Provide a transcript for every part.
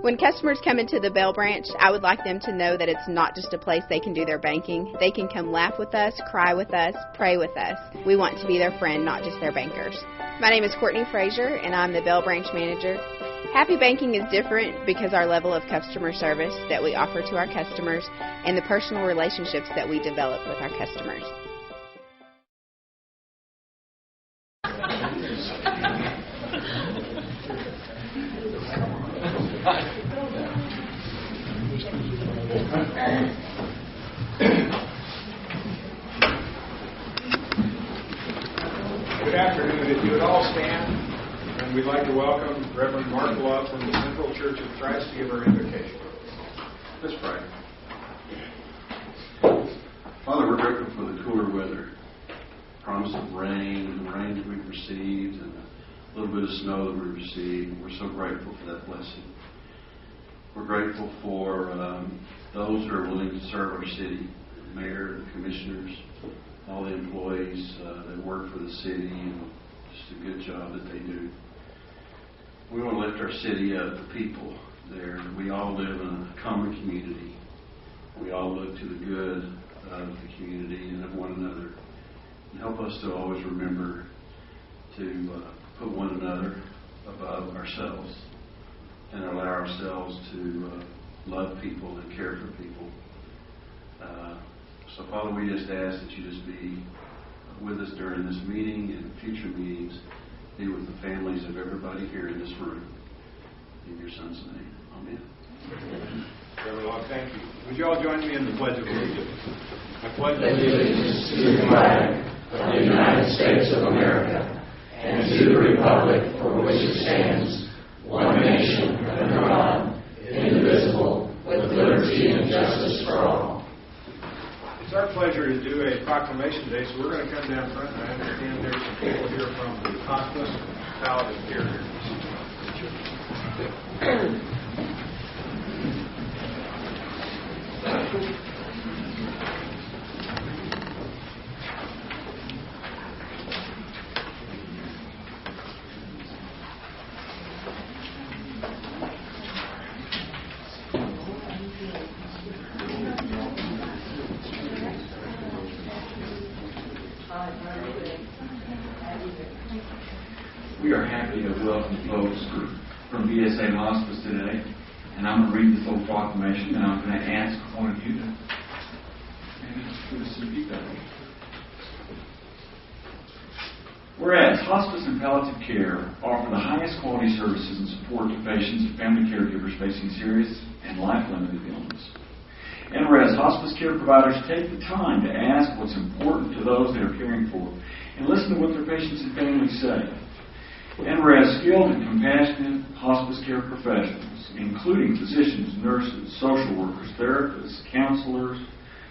When customers come into the Bell branch, I would like them to know that it's not just a place they can do their banking. They can come laugh with us, cry with us, pray with us. We want to be their friend, not just their bankers. My name is Courtney Frazier, and I'm the Bell branch manager. Happy Banking is different because our level of customer service that we offer to our customers and the personal relationships that we develop with our customers. Good afternoon. If you would all stand, and we'd like to welcome Reverend Mark Love from the Central Church of Christ to give our invocation. Let's pray. Father, we're grateful for the cooler weather, promise of rain, the rain that we've received, and a little bit of snow that we've received. We're so grateful for that blessing. We're grateful for those who are willing to serve our city, the mayor, the commissioners, all the employees that work for the city, and just a good job that they do. We want to lift our city up, the people there. We all live in a common community. We all look to the good of the community and of one another. And help us to always remember to put one another above ourselves and allow ourselves to love people and care for people. So, Father, we just ask that you just be with us during this meeting and future meetings. Be with the families of everybody here in this room. In your Son's name. Amen. Reverend Love, thank you. Would you all join me in the Pledge of Allegiance? I pledge allegiance to the flag of the United States of America and to the republic for which it stands, one nation under God, indivisible, with liberty and justice for all. It's our pleasure to do a proclamation today, so we're going to come down front, and I understand there's some people here from the hospice and palliative care here. We are happy to welcome folks from BSA Hospice today, and I'm going to read this little proclamation, and I'm going to ask one of you to maybe give us some feedback. Whereas hospice and palliative care offer the highest quality services and support to patients and family caregivers facing serious and life-limiting illness. And whereas hospice care providers take the time to ask what's important to those they are caring for and listen to what their patients and families say. And whereas skilled and compassionate hospice care professionals, including physicians, nurses, social workers, therapists, counselors,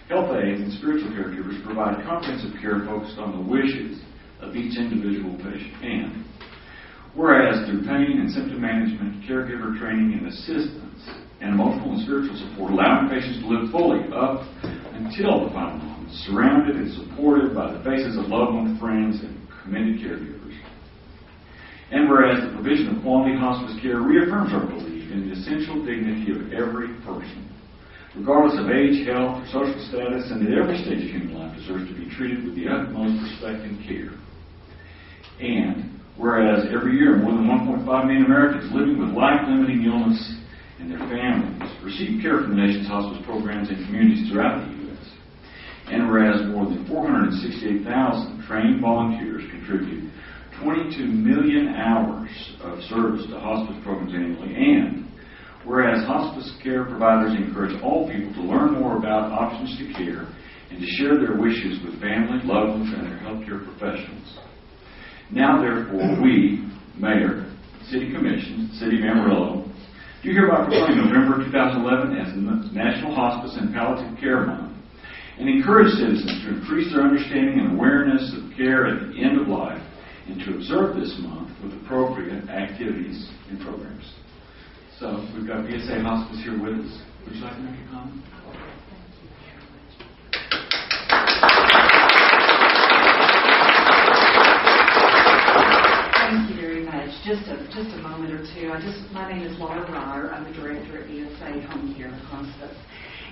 health aides, and spiritual caregivers, provide comprehensive care focused on the wishes of each individual patient. And whereas through pain and symptom management, caregiver training and assistance, and emotional and spiritual support, allowing patients to live fully up until the final moment, surrounded and supported by the faces of loved ones, friends, and committed caregivers. And whereas the provision of quality hospice care reaffirms our belief in the essential dignity of every person, regardless of age, health, or social status, and that every stage of human life deserves to be treated with the utmost respect and care. And whereas every year more than 1.5 million Americans living with life-limiting illness and their families receive care from the nation's hospice programs and communities throughout the U.S. And whereas more than 468,000 trained volunteers contribute 22 million hours of service to hospice programs annually, and whereas hospice care providers encourage all people to learn more about options to care and to share their wishes with family, loved ones, and their healthcare professionals. Now, therefore, we, Mayor, City Commission, City of Amarillo, do hereby proclaim November 2011 as the National Hospice and Palliative Care Month and encourage citizens to increase their understanding and awareness of care at the end of life and to observe this month with appropriate activities and programs. So, we've got BSA Hospice here with us. Would you like to make a comment? Thank you very much. just a moment or two. My name is Laura Ryer. I'm the director at ESA Home Care and Hospice.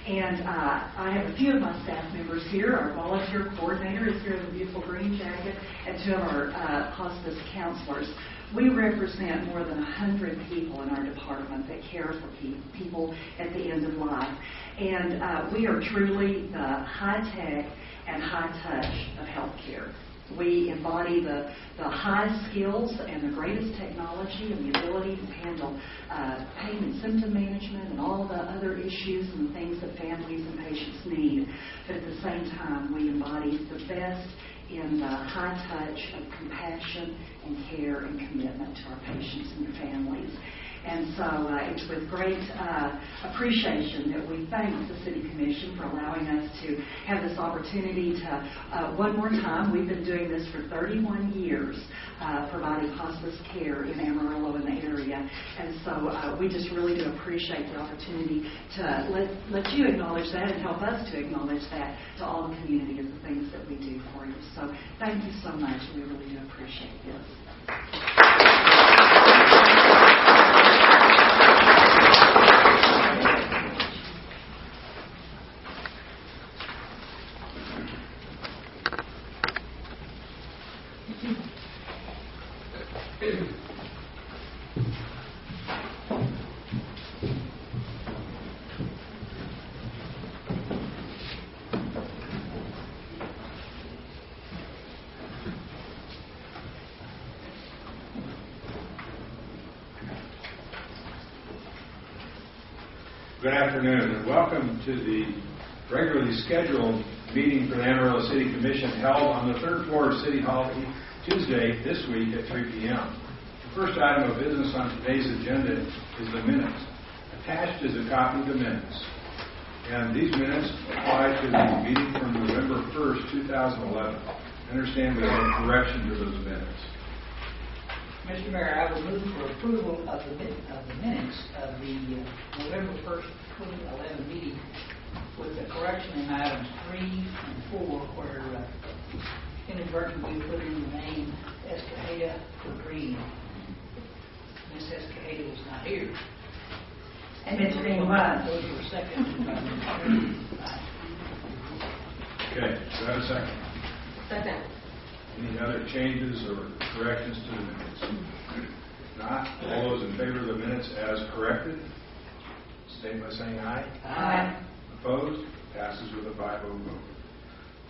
And I have a few of my staff members here. Our volunteer coordinator is here in the beautiful green jacket, and two of our hospice counselors. We represent more than 100 people in our department that care for people at the end of life. And we are truly the high-tech and high-touch of healthcare. We embody the highest skills and the greatest technology and the ability to handle pain and symptom management and all the other issues and the things that families and patients need. But at the same time, we embody the best in the high touch of compassion and care and commitment to our patients and their families. And so it's with great appreciation that we thank the City Commission for allowing us to have this opportunity to, one more time, we've been doing this for 31 years, providing hospice care in Amarillo and the area. And so we just really do appreciate the opportunity to let you acknowledge that and help us to acknowledge that to all the community and the things that we do for you. So thank you so much. We really do appreciate this. Good afternoon, and welcome to the regularly scheduled meeting for the Amarillo City Commission held on the third floor of City Hall Tuesday this week at 3 p.m. The first item of business on today's agenda is the minutes. Attached is a copy of the minutes. And these minutes apply to the meeting from November 1st, 2011. I understand we have a correction to those minutes. Mr. Mayor, I would move for approval of the minutes of the November 1st, 2011 meeting with the correction in items 3 and 4 where inadvertently we put in the name Escajeda for Green. Ms. Escajeda was not here. And Ms. Green was. Those were second. Okay, do I have a second? Second. Any other changes or corrections to the minutes? If not, all those in favor of the minutes as corrected, state by saying aye. Aye. Opposed? Passes with a 5-0 vote.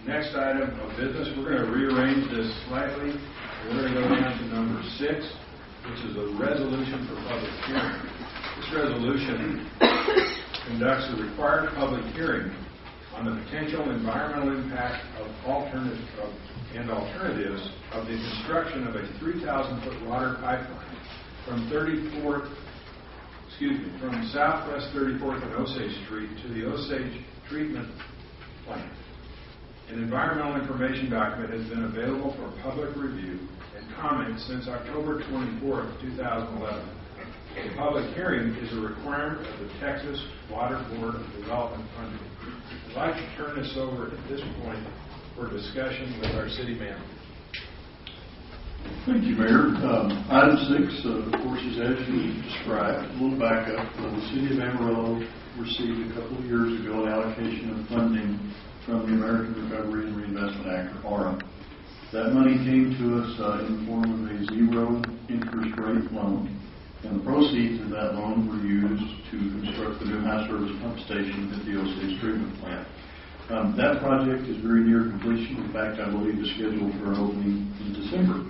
Next item of business, we're going to rearrange this slightly. We're going to go down to number 6, which is a resolution for public hearing. This resolution conducts a required public hearing on the potential environmental impact of alternatives of the construction of a 3,000-foot water pipeline from Southwest 34th and Osage Street to the Osage Treatment Plant. An environmental information document has been available for public review and comment since October 24th, 2011. A public hearing is a requirement of the Texas Water Board of Development funding. I'd like to turn this over at this point for discussion with our city manager. Thank you, Mayor. Item 6, of course, is as you described. A little backup. The City of Amarillo received a couple of years ago an allocation of funding from the American Recovery and Reinvestment Act, or ARRA. That money came to us in the form of a zero interest rate loan, and the proceeds of that loan were used to construct the new high service pump station at the Osage Treatment Plant. That project is very near completion. In fact, I believe it's scheduled for an opening in December.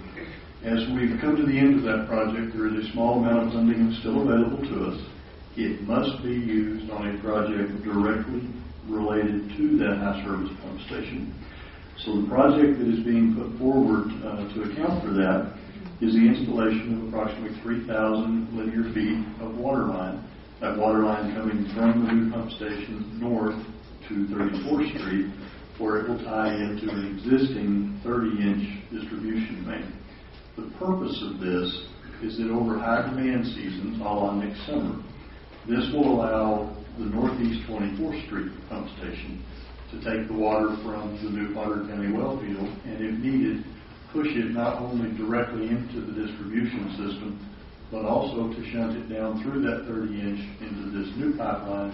As we've come to the end of that project, there is a small amount of funding that's still available to us. It must be used on a project directly related to that high service pump station. So the project that is being put forward to account for that is the installation of approximately 3,000 linear feet of water line. That water line coming from the new pump station north to 34th Street, where it will tie into an existing 30-inch distribution main. The purpose of this is that over high demand seasons, all on next summer, this will allow the northeast 24th Street pump station to take the water from the new Potter County well field and, if needed, push it not only directly into the distribution system, but also to shunt it down through that 30-inch into this new pipeline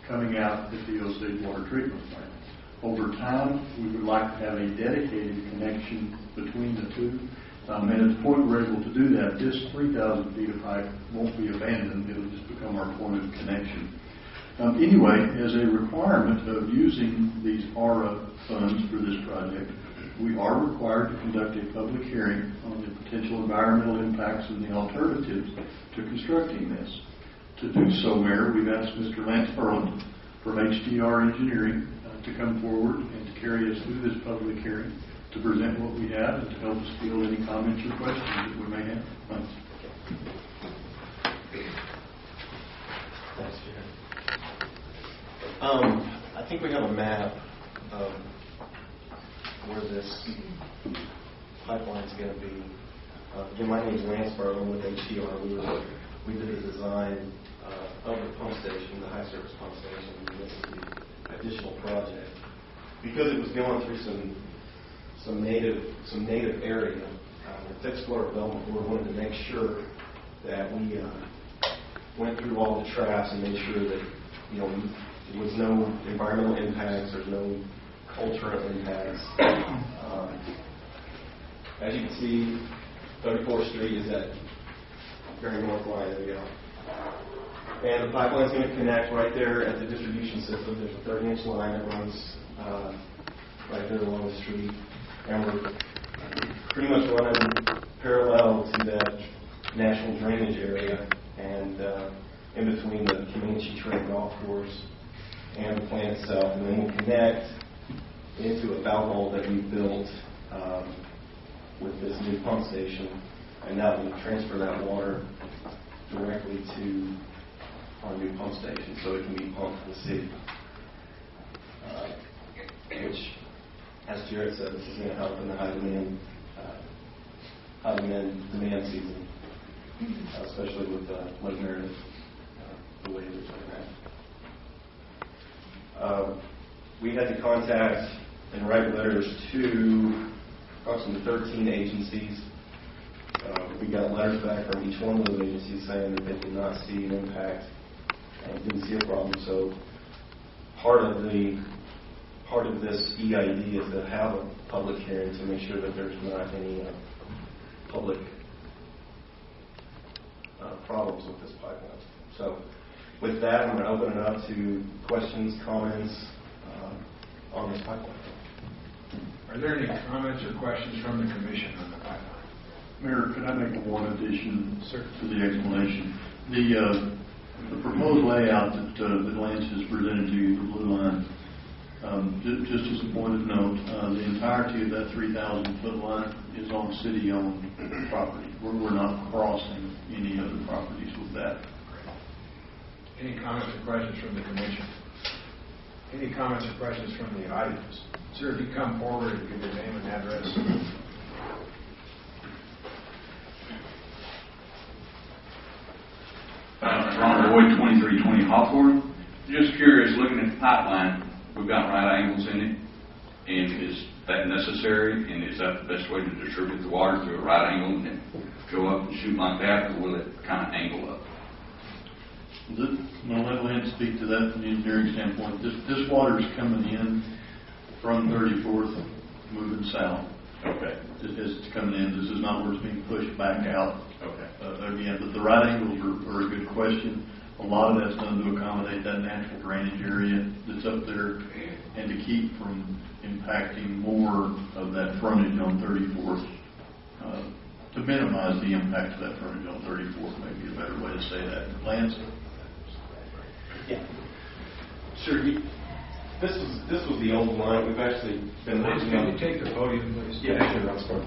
coming out at the Osage Water Treatment Plant. Over time, we would like to have a dedicated connection between the two. And at the point we're able to do that, this 3,000 feet of pipe won't be abandoned. It'll just become our point of connection. Anyway, as a requirement of using these ARA funds for this project, we are required to conduct a public hearing on the potential environmental impacts and the alternatives to constructing this. To do so, Mayor, we've asked Mr. Lance Perland from HDR Engineering to come forward and to carry us through this public hearing, to present what we have and to help us field any comments or questions that we may have. Thanks. Thanks, Jared. I think we have a map of where this pipeline is going to be. Again, my name is Lance Berlin with HDR. We did the design of the pump station, the high service pump station, and this is the additional project. Because it was going through some native area, the Texas Water Development Board wanted to make sure that we went through all the traps and made sure that there was no environmental impacts, there's no cultural impacts. As you can see, 34th Street is that very north line that we are. And the pipeline's going to connect right there at the distribution system. There's a 30-inch line that runs right there along the street. And we're pretty much running parallel to that national drainage area and in between the Comanche Trail Golf Course and the plant itself. And then we'll connect into a valve hole that we built with this new pump station. And that will transfer that water directly to our new pump station so it can be pumped to the city. Which, as Jared said, this is going to help in the high demand season, especially with Lake Meredith, the way it is right now. We had to contact and write letters to approximately 13 agencies. We got letters back from each one of those agencies saying that they did not see an impact and didn't see a problem. So part of this EID is to have a public hearing to make sure that there's not any public problems with this pipeline. So with that, I'm going to open it up to questions, comments on this pipeline. Are there any comments or questions from the Commission on the pipeline? Mayor, could I make one addition to the explanation? The proposed layout that Lance has presented to you, the blue line, just as a point of note, the entirety of that 3,000-foot line is on city-owned property. We're not crossing any other properties with that. Any comments or questions from the Commission? Any comments or questions from the audience? Sir, if you come forward and give your name and address. Ron Boyd, 2320 Hawthorne. Just curious, looking at the pipeline, we've got right angles in it, and is that necessary? And is that the best way to distribute the water, through a right angle and then go up and shoot like that, or will it kind of angle up? I'll let Lance speak to that from the engineering standpoint. This water is coming in from 34th, moving south. Okay. As it's coming in, this is not where it's being pushed back out. Okay. Again, but the right angles are a good question. A lot of that's done to accommodate that natural drainage area that's up there and to keep from impacting more of that frontage on 34th. To minimize the impact of that frontage on 34th, maybe a better way to say that. Lance? Yeah. Sure. This was the old line. We've actually been Lance, can you take the podium, please? Yeah, sure. I'm sorry.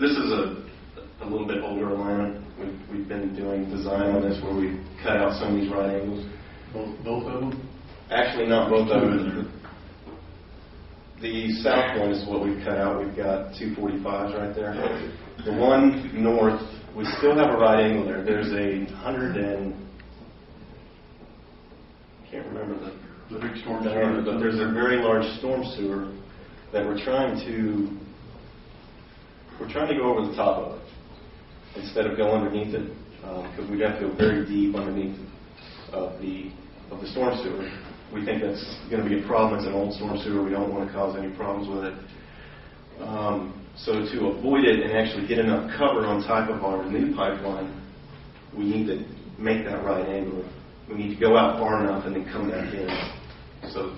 This is a little bit older alignment. We've been doing design on this where we cut out some of these right angles. Both of them? Actually, not both of them. The south one is what we've cut out. We've got 245s right there. The one north, we still have a right angle there. There's a 100 and I can't remember The big storm Diana, sewer. but there's a very large storm sewer that we're trying to go over the top of it instead of go underneath it, because we'd have to go very deep underneath of the storm sewer. We think that's going to be a problem. It's an old storm sewer. We don't want to cause any problems with it. So to avoid it and actually get enough cover on top of our new pipeline, we need to make that right angle. We need to go out far enough and then come back in. So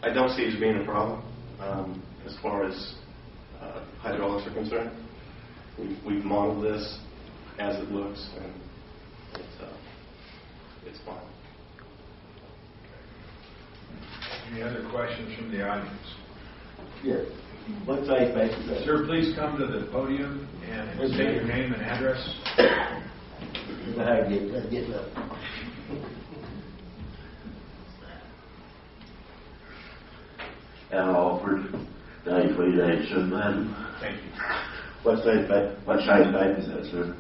I don't see it as being a problem as far as hydraulics are concerned. We've modeled this as it looks, and it's fine. Any other questions from the audience? Yes. What size bank is that? Sir, please come to the podium and state your name and address. Get up. Al Alford, 9387 Madam. Thank you. What size bank is that, sir?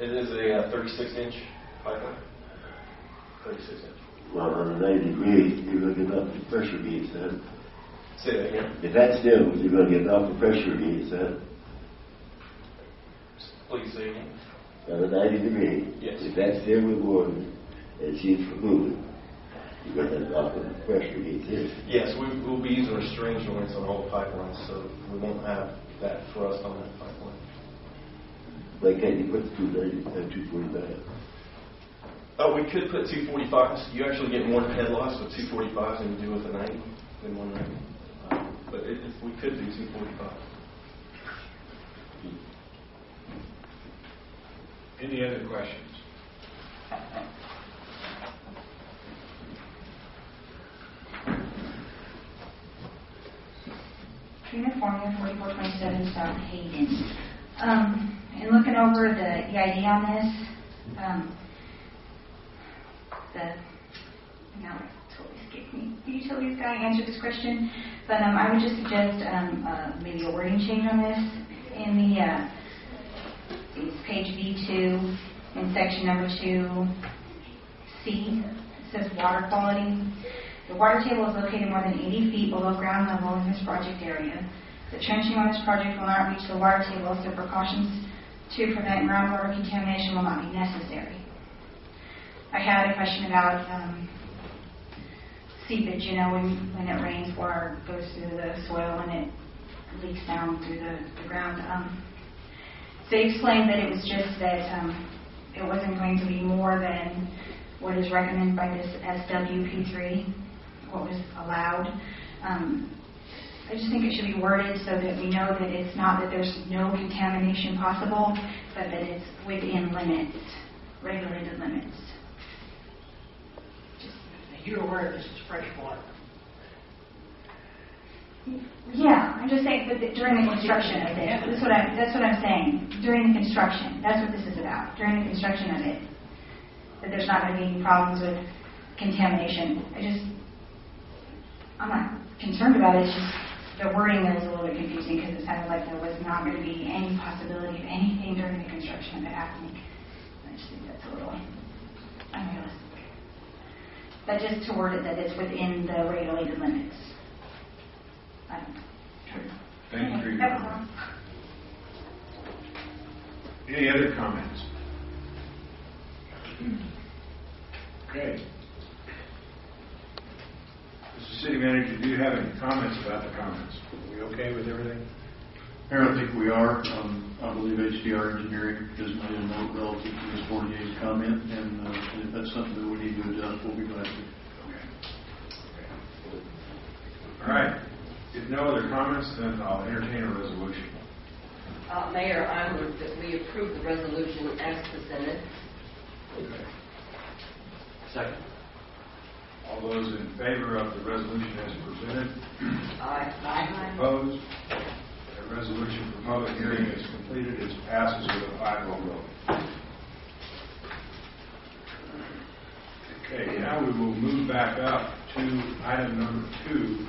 It is a 36-inch pipeline. 36-inch. Well, on a 90 degree, you're going to get off the pressure gauge then. Say that again. If that's still, you're going to get off the pressure gauge then. Please say again. On a 90 degree. Yes. If that's still with water and she's for moving, you're going to get off the pressure gauge here. Yes, we'll be using restraint joints on all the pipelines, so we won't have that thrust on that pipeline. Why can't you put the 245? Oh, we could put 245s. You actually get more head loss with 245s than you do with a 90 in 190. But we could do 245. Any other questions? Trina Formula 4427 South Hayden. In looking over the EID on this, now it totally skipped me. The utilities guy answered this question, but I would just suggest maybe a wording change on this. In the it's page V2 in section number 2C, it says water quality. The water table is located more than 80 feet below ground level in this project area. The trenching on this project will not reach the water table, so precautions to prevent groundwater contamination will not be necessary. I had a question about seepage. You know, when it rains, water goes through the soil and it leaks down through the ground. They explained that it was just that it wasn't going to be more than what is recommended by this SWP3, what was allowed. I just think it should be worded so that we know that it's not that there's no contamination possible, but that it's within limits, regulated limits. You're aware this is fresh water. Yeah, I'm just saying, but during the construction of it, that's what I'm saying. During the construction, that's what this is about. During the construction of it, that there's not going to be any problems with contamination. I'm not concerned about it. It's just the wording there was a little bit confusing because it sounded like there was not going to be any possibility of anything during the construction of it happening. I just think that's a little unrealistic. But just to word it that it's within the regulated limits. Thank you for your comment. Any other comments? Okay. Mr. City Manager, do you have any comments about the comments? Are we okay with everything? Mayor, I think we are. I believe HDR Engineering has made a note relative to this 48 comment, and if that's something that we need to adjust, we'll be glad to. Okay. All right. If no other comments, then I'll entertain a resolution. Mayor, I move that we approve the resolution as presented. Okay. Second. All those in favor of the resolution as presented? Aye. Opposed? The resolution for public hearing is completed. It passes with a 5-0 vote. Okay, now we will move back up to item number 2.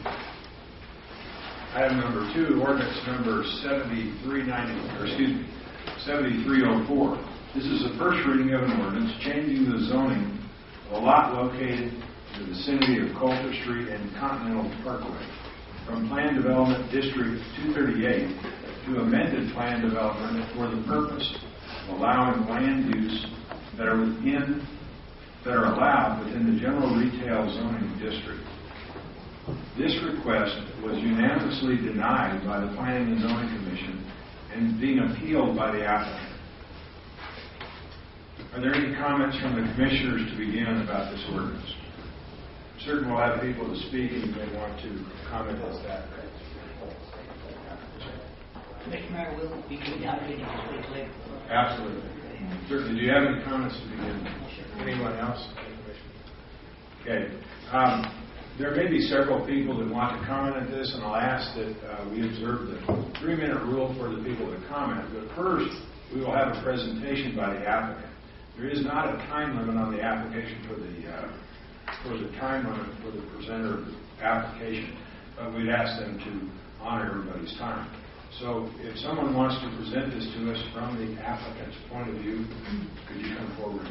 Item number 2, ordinance number 7304. This is the first reading of an ordinance changing the zoning of a lot located in the vicinity of Coulter Street and Continental Parkway from Plan Development District 238 to amended plan development for the purpose of allowing land use that are allowed within the general retail zoning district. This request was unanimously denied by the Planning and Zoning Commission and being appealed by the applicant. Are there any comments from the commissioners to begin about this ordinance? Certainly we'll have people to speak if they want to comment on that. Mr. Mayor, will be the opportunity to speak later. Absolutely. Certainly. Do you have any comments to begin? Anyone else? Okay. There may be several people that want to comment on this, and I'll ask that we observe the 3-minute rule for the people to comment. But first, we will have a presentation by the applicant. There is not a time limit on the application for the time limit for the presenter of the application, but we'd ask them to honor everybody's time. So if someone wants to present this to us from the applicant's point of view, could you come forward?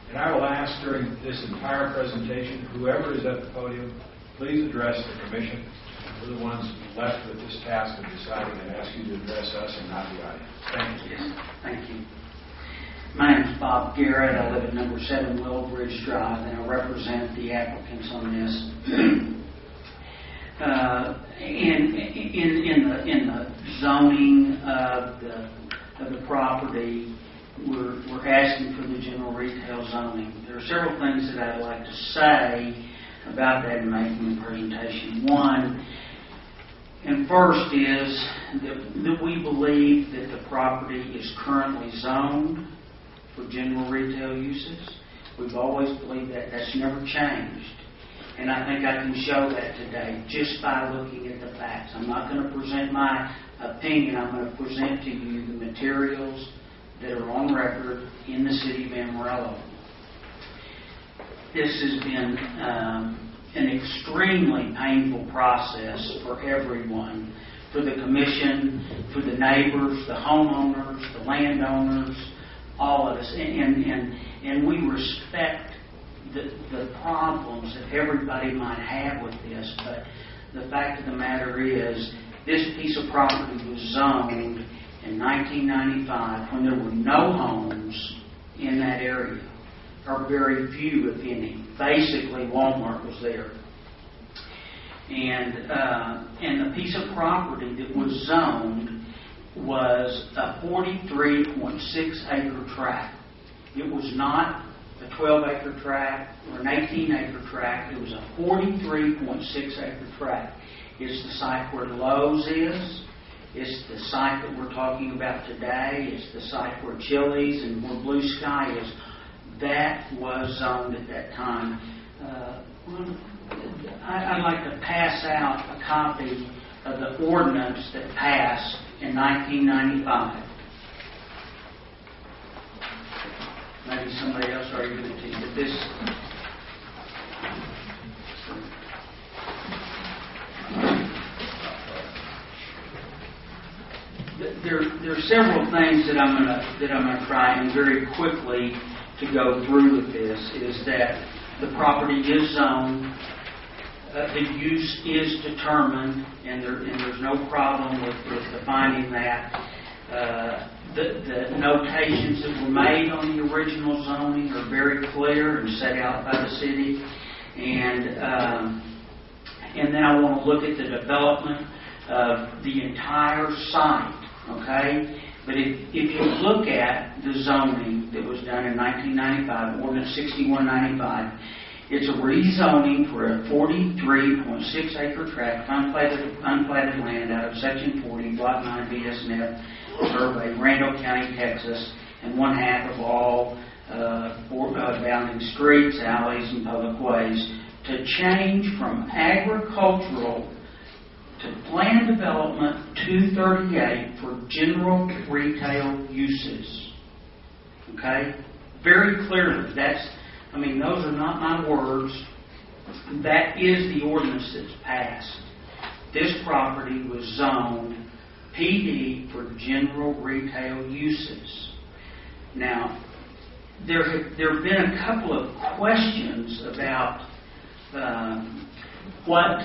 And I will ask during this entire presentation, whoever is at the podium, please address the commission. We're the ones left with this task of deciding and ask you to address us and not the audience. Thank you. Yes, thank you. My name is Bob Garrett. I live at number 7 Willowbridge Drive, and I represent the applicants on this. In the zoning of the property, we're asking for the general retail zoning. There are several things that I'd like to say about that in making the presentation. One, and first is that we believe that the property is currently zoned for general retail uses. We've always believed that. That's never changed. And I think I can show that today just by looking at the facts. I'm not going to present my opinion. I'm going to present to you the materials that are on record in the city of Amarillo. This has been an extremely painful process for everyone, for the commission, for the neighbors, the homeowners, the landowners, all of us. And we respect the problems that everybody might have with this, but the fact of the matter is this piece of property was zoned in 1995 when there were no homes in that area, or very few, if any. Basically, Walmart was there. And the piece of property that was zoned was a 43.6 acre tract. It was not a 12-acre tract or an 18-acre tract. It was a 43.6 acre tract. It's the site where Lowe's is. It's the site that we're talking about today. It's the site where Chili's and where Blue Sky is. That was zoned at that time. I'd like to pass out a copy of the ordinance that passed in 1995. Maybe somebody else already given it to you, but this. There are several things that I'm going to try and very quickly to go through with this. Is that the property is zoned, the use is determined, and there's no problem with defining that. The notations that were made on the original zoning are very clear and set out by the city. And then I want to look at the development of the entire site, okay? But if you look at the zoning that was done in 1995, Ordinance 6195, it's a rezoning for a 43.6 acre tract, unplatted land out of Section 40, Block 9 BSNF Survey, Randall County, Texas, and 1/2 of all bounding streets, alleys, and public ways, to change from agricultural to land development 238 for general retail uses. Okay? Very clearly, those are not my words. That is the ordinance that's passed. This property was zoned PD for general retail uses. Now, there have been a couple of questions about what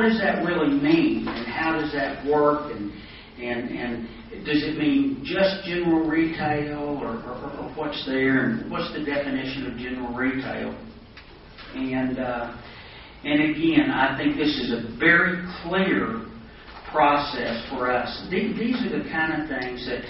does that really mean, and how does that work, and does it mean just general retail, or what's there, and what's the definition of general retail? And again, I think this is a very clear process for us. These are the kind of things that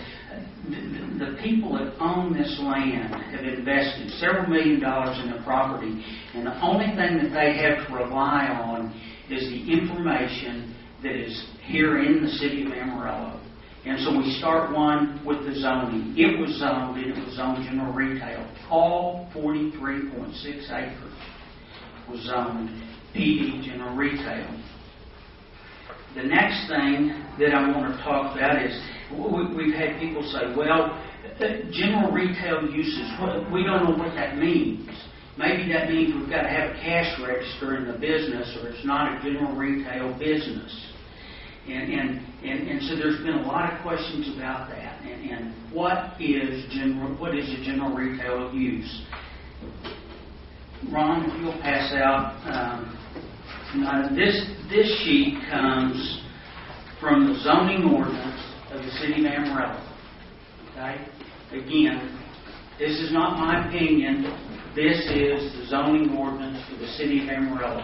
the people that own this land have invested several $1 million in the property, and the only thing that they have to rely on is the information that is here in the city of Amarillo. And so we start one with the zoning. It was zoned, and it was zoned general retail. All 43.6 acres was zoned PD general retail. The next thing that I want to talk about is we've had people say, well, general retail uses, we don't know what that means. Maybe that means we've got to have a cash register in the business, or it's not a general retail business. And so there's been a lot of questions about that. And what is a general retail use? Ron, if you'll pass out. This sheet comes from the zoning ordinance of the city of Amarillo. Okay? Again, this is not my opinion. This is the zoning ordinance for the city of Amarillo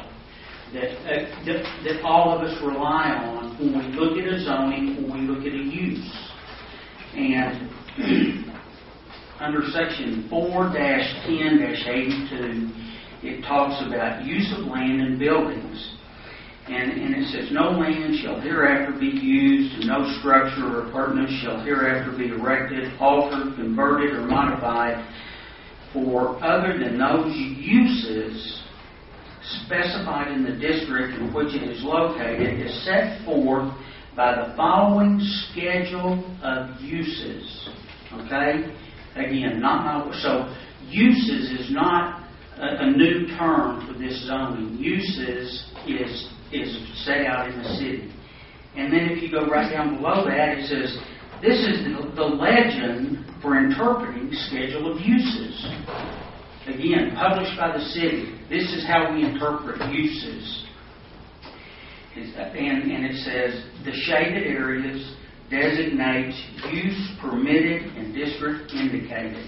that all of us rely on when we look at a zoning, when we look at a use. And under section 4-10-82, it talks about use of land and buildings. And it says, no land shall hereafter be used, and no structure or appurtenance shall hereafter be erected, altered, converted, or modified for other than those uses specified in the district in which it is located, is set forth by the following schedule of uses. Okay? Again, so uses is not a new term for this zoning. Uses is set out in the city. And then if you go right down below that, it says, this is the legend for interpreting schedule of uses. Again, published by the city. This is how we interpret uses. And it says, the shaded areas designate use permitted and district indicated.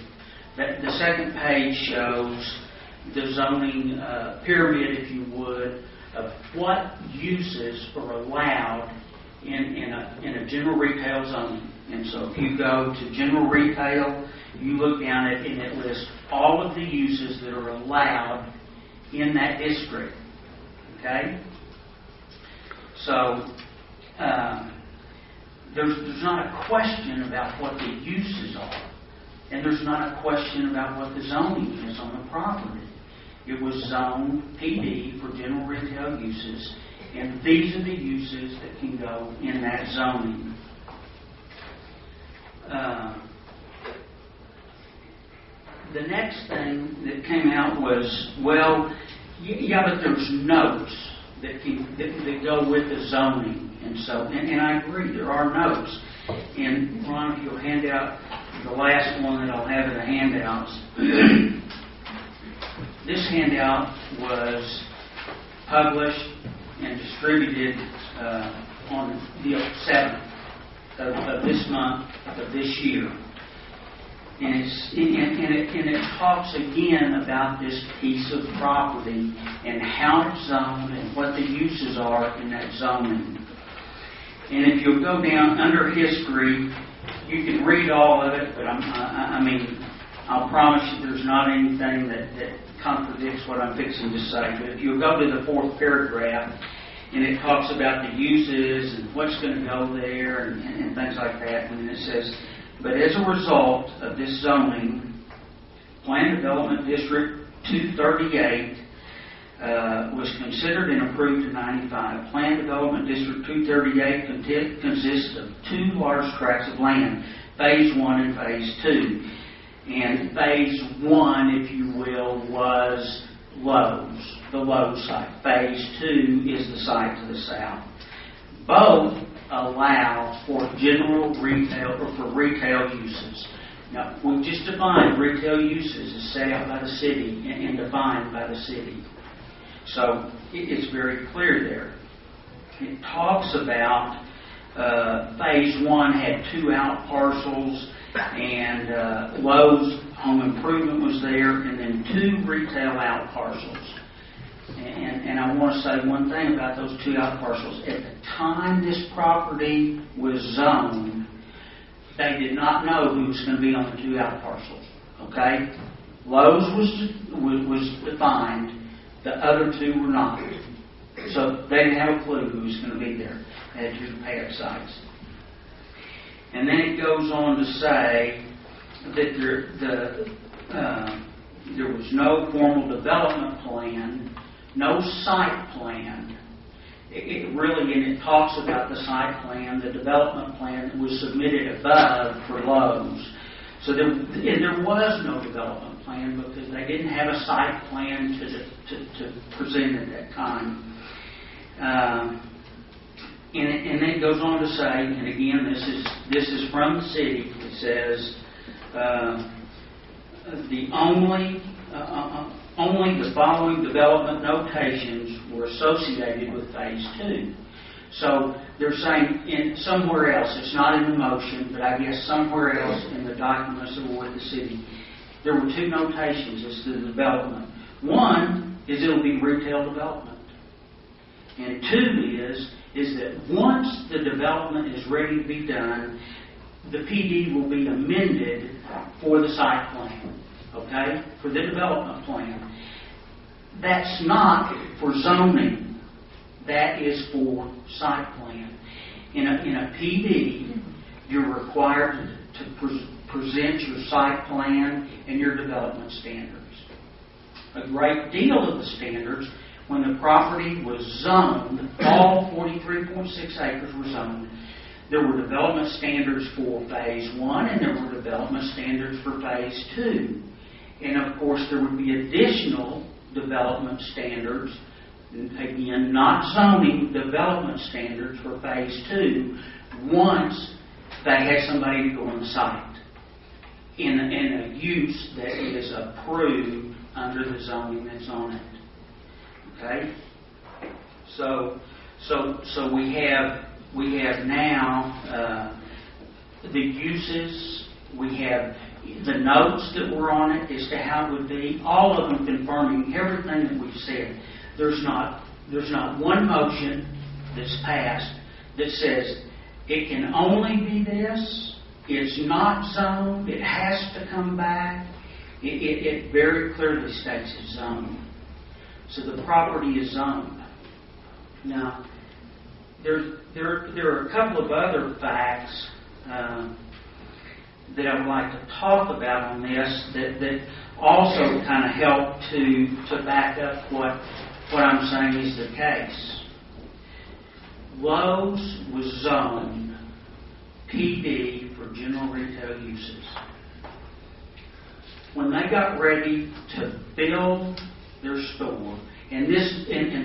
The second page shows the zoning pyramid, if you would, of what uses are allowed in a general retail zone. And so if you go to general retail, you look down at it and it lists all of the uses that are allowed in that district. Okay? So there's not a question about what the uses are. And there's not a question about what the zoning is on the property. It was zoned PD for general retail uses, and these are the uses that can go in that zoning. The next thing that came out was, well, yeah, but there's notes that go with the zoning, and I agree, there are notes. And Ron, if you'll hand out the last one that I'll have in the handouts. This handout was published and distributed on the 7th of this month of this year. And it talks again about this piece of property and how it's zoned and what the uses are in that zoning. And if you'll go down under history, you can read all of it, but I'll promise you there's not anything that contradicts what I'm fixing to say. But if you'll go to the 4th paragraph, and it talks about the uses and what's going to go there and things like that, and it says, but as a result of this zoning, Plan Development District 238 was considered and approved in 95. Plan Development District 238 consists of 2 large tracts of land, Phase 1 and Phase 2. And Phase 1, if you will, was Lowe's, the Lowe's site. Phase 2 is the site to the south. Both allow for general retail or for retail uses. Now, we've just defined retail uses as set out by the city and defined by the city. So it's very clear there. It talks about Phase 1 had 2 out parcels, and Lowe's Home Improvement was there, and then 2 retail out parcels. And I want to say one thing about those 2 out parcels. At the time this property was zoned, they did not know who was going to be on the 2 out parcels. Okay? Lowe's was defined. The other 2 were not. So they didn't have a clue who was going to be there. They had 2 pad sites. And then it goes on to say that there was no formal development plan, no site plan. It really, and it talks about the site plan, the development plan that was submitted above for Lowe's. So there was no development plan because they didn't have a site plan to present at that time. And then it goes on to say, and again, this is from the city. It says only the following development notations were associated with Phase 2. So they're saying somewhere else, it's not in the motion, but I guess somewhere else in the documents that were with the city, there were 2 notations as to the development. One is it'll be retail development. And 2 is that once the development is ready to be done, the PD will be amended for the site plan, okay, for the development plan. That's not for zoning. That is for site plan. In a PD, you're required to present your site plan and your development standards. A great deal of the standards, when the property was zoned, all 43.6 acres were zoned, there were development standards for Phase 1 and there were development standards for Phase 2. And of course there would be additional development standards, again, not zoning, development standards for Phase 2 once they had somebody to go on the site in a use that is approved under the zoning that's on it. Okay? So we have now the uses, we have the notes that were on it as to how it would be, all of them confirming everything that we've said. There's not one motion that's passed that says it can only be this, it's not zoned, it has to come back. It very clearly states it's zoned. So the property is zoned. Now, there are a couple of other facts that I would like to talk about on this that also kind of help to back up what I'm saying is the case. Lowe's was zoned PD for general retail uses. When they got ready to build their store, and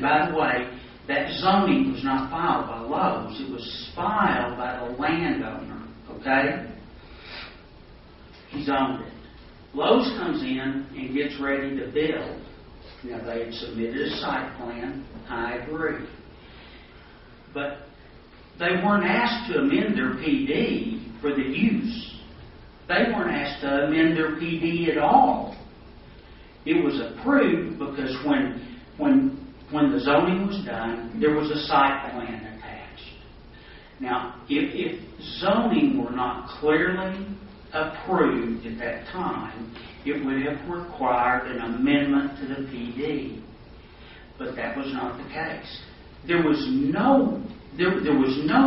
by the way, that zoning was not filed by Lowe's, it was filed by the landowner, okay? He zoned it. Lowe's comes in and gets ready to build. Now, they had submitted a site plan, I agree. But they weren't asked to amend their PD for the use. They weren't asked to amend their PD at all. It was approved because when the zoning was done, there was a site plan attached. Now, if zoning were not clearly approved at that time, it would have required an amendment to the PD. But that was not the case. There was no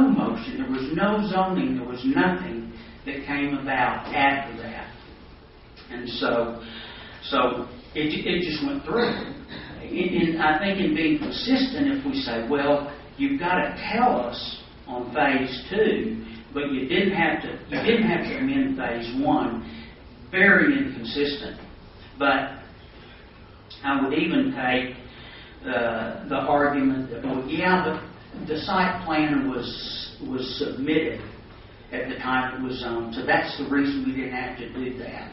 motion, there was no zoning, there was nothing that came about after that. And so it just went through. I think in being consistent, if we say, well, you've got to tell us on Phase 2, but you didn't have to amend Phase 1, very inconsistent. But I would even take the argument that, well, yeah, but the site plan was submitted at the time it was zoned. So that's the reason we didn't have to do that.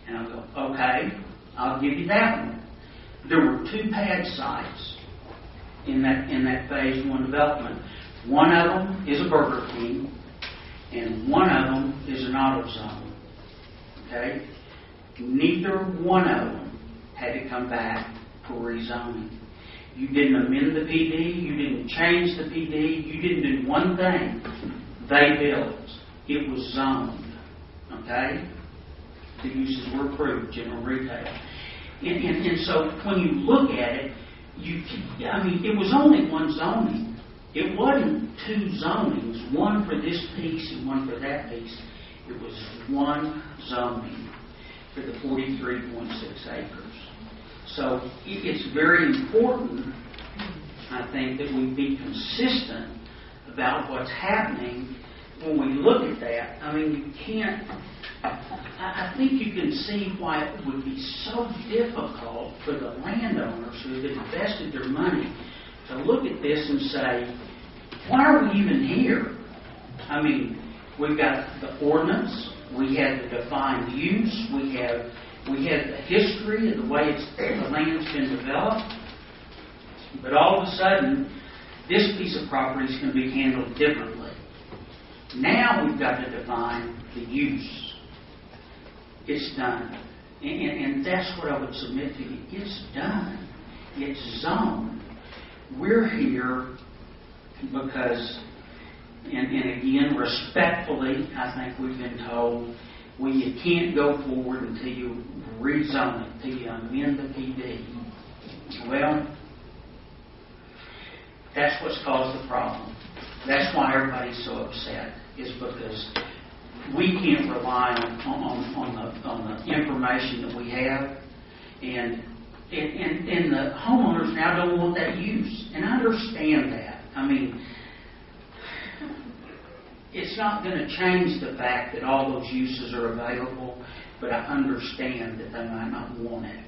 And I'll go, okay, I'll give you that one. There were 2 pad sites in that phase 1 development. One of them is a Burger King, and one of them is an AutoZone. Okay? Neither one of them had to come back for rezoning. You didn't amend the PD, you didn't change the PD, you didn't do one thing. They built. It was zoned. Okay? The uses were approved, general retail. And so when you look at it, it was only one zoning. It wasn't 2 zonings, one for this piece and one for that piece. It was one zoning for the 43.6 acres. So it's very important, I think, that we be consistent about what's happening when we look at that. I mean, you can't... I think you can see why it would be so difficult for the landowners who have invested their money to look at this and say, why are we even here? I mean, we've got the ordinance, we had the defined use, we had the history of the way the land's been developed, but all of a sudden, this piece of property is going to be handled differently. Now we've got to define the use. It's done. And that's what I would submit to you. It's done. It's zoned. We're here because, and again, respectfully, I think we've been told, well, you can't go forward until you rezone it, until you amend the PD. Well, that's what's caused the problem. That's why everybody's so upset, is because we can't rely on the information that we have, and the homeowners now don't want that use, and I understand that. I mean, it's not going to change the fact that all those uses are available, but I understand that they might not want it.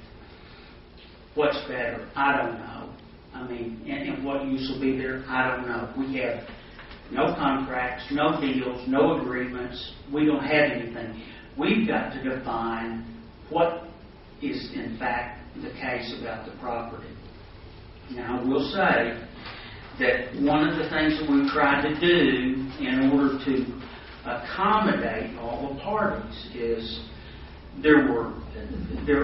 What's better? I don't know. I mean, and what use will be there? I don't know. We have no contracts, no deals, no agreements. We don't have anything. We've got to define what is in fact the case about the property. Now, I will say that one of the things that we've tried to do in order to accommodate all the parties is there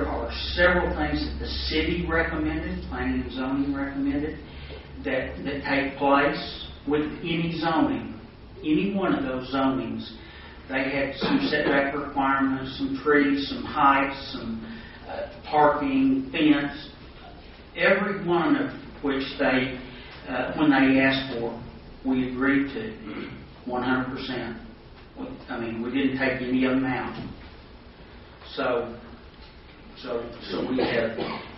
are several things that the city recommended, planning and zoning recommended, that take place with any zoning. Any one of those zonings, they had some setback requirements, some trees, some heights, some parking, fence, every one of which they, when they asked for, we agreed to 100%. I mean, we didn't take any of them out. So